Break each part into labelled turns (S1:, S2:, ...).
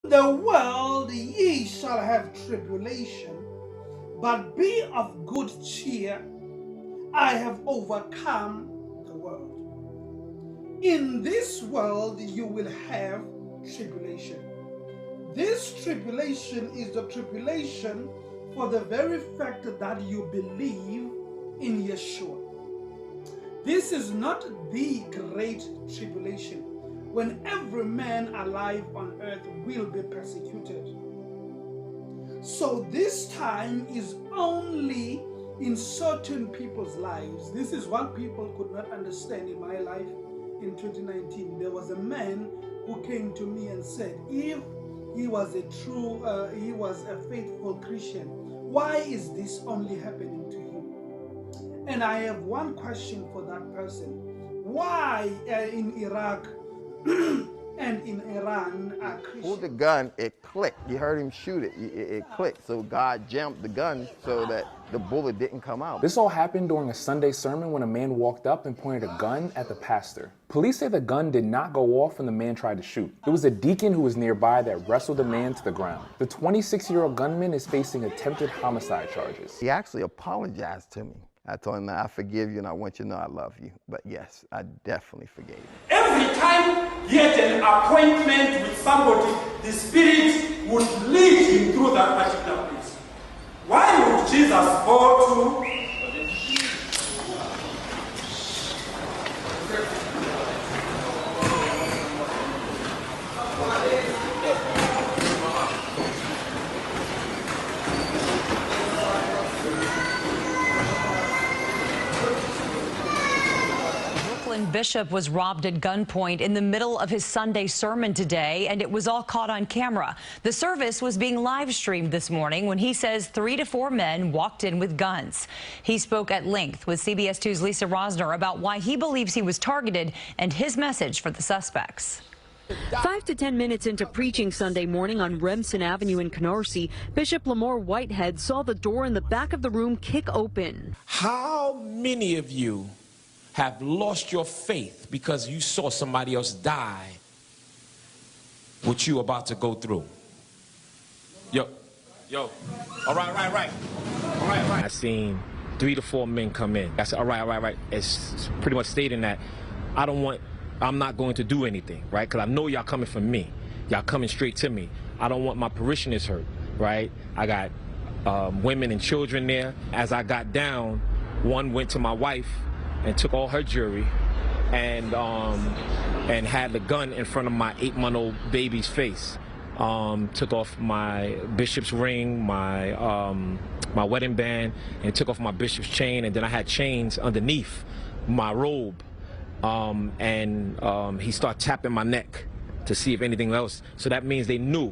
S1: The world ye shall have tribulation, but be of good cheer. I have overcome the world. In this world you will have tribulation. This tribulation is the tribulation for the very fact that you believe in Yeshua. This is not the great tribulation, when every man alive on earth will be persecuted. So this time is only in certain people's lives. This is what people could not understand in my life in 2019. There was a man who came to me and said, if he was a faithful Christian, why is this only happening to him? And I have one question for that person. Why in Iraq and in Iran are Christians?
S2: Pulled the gun, it clicked. You heard him shoot it. It clicked. So God jammed the gun so that the bullet didn't come out.
S3: This all happened during a Sunday sermon when a man walked up and pointed a gun at the pastor. Police say the gun did not go off when the man tried to shoot. It was a deacon who was nearby that wrestled the man to the ground. The 26-year-old gunman is facing attempted homicide charges.
S2: He actually apologized to me. I told him, I forgive you and I want you to know I love you. But yes, I definitely forgave him.
S4: Every time he had an appointment with somebody, the Spirit would lead him through that particular place. Why would Jesus go to
S5: Bishop was robbed at gunpoint in the middle of his Sunday sermon today, and it was all caught on camera. The service was being live streamed this morning when he says 3 to 4 men walked in with guns. He spoke at length with CBS 2's Lisa Rosner about why he believes he was targeted and his message for the suspects.
S6: 5 to 10 minutes into preaching Sunday morning on Remsen Avenue in Canarsie, Bishop Lamore Whitehead saw the door in the back of the room kick open.
S7: How many of you have lost your faith because you saw somebody else die what you about to go through? Yo, all right. I seen 3 to 4 men come in. I said, all right. It's pretty much stating that I'm not going to do anything, right? Because I know y'all coming for me. Y'all coming straight to me. I don't want my parishioners hurt, right? I got women and children there. As I got down, one went to my wife and took all her jewelry and had the gun in front of my 8-month-old baby's face. Took off my bishop's ring, my wedding band, and took off my bishop's chain, and then I had chains underneath my robe. He started tapping my neck to see if anything else. So that means they knew.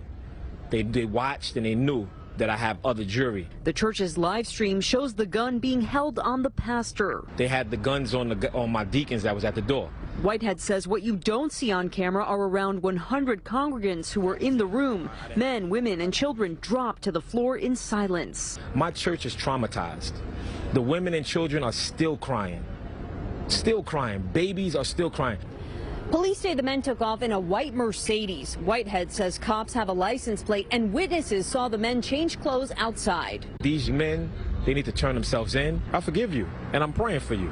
S7: They watched and they knew that I have other jewelry.
S6: The church's live stream shows the gun being held on the pastor.
S7: They had the guns on my deacons that was at the door.
S6: Whitehead says what you don't see on camera are around 100 congregants who were in the room. Men, women, and children dropped to the floor in silence.
S7: My church is traumatized. The women and children are still crying. Still crying. Babies are still crying.
S6: Police say the men took off in a white Mercedes. Whitehead says cops have a license plate and witnesses saw the men change clothes outside.
S7: These men, they need to turn themselves in. I forgive you, and I'm praying for you.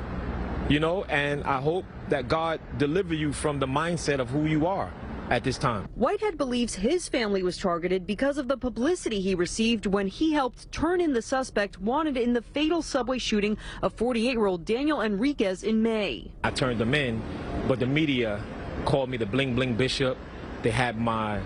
S7: You know, and I hope that God deliver you from the mindset of who you are at this time.
S6: Whitehead believes his family was targeted because of the publicity he received when he helped turn in the suspect wanted in the fatal subway shooting of 48-year-old Daniel Enriquez in May.
S7: I turned them in, but the media called me the bling bling bishop. They had my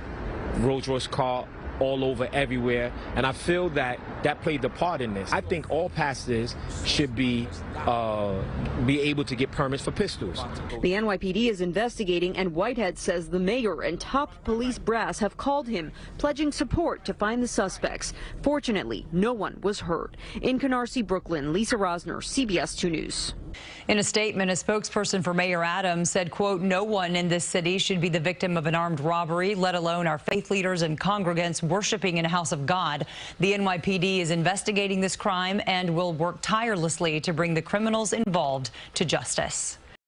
S7: Rolls Royce car all over everywhere, and I feel that played the part in this. I think all pastors should be able to get permits for pistols.
S6: The NYPD is investigating, and Whitehead says the mayor and top police brass have called him, pledging support to find the suspects. Fortunately, no one was hurt. In Canarsie, Brooklyn, Lisa Rosner, CBS 2 News.
S5: In a statement, a spokesperson for Mayor Adams said, quote, no one in this city should be the victim of an armed robbery, let alone our faith leaders and congregants worshiping in a house of God. The NYPD is investigating this crime and will work tirelessly to bring the criminals involved to justice.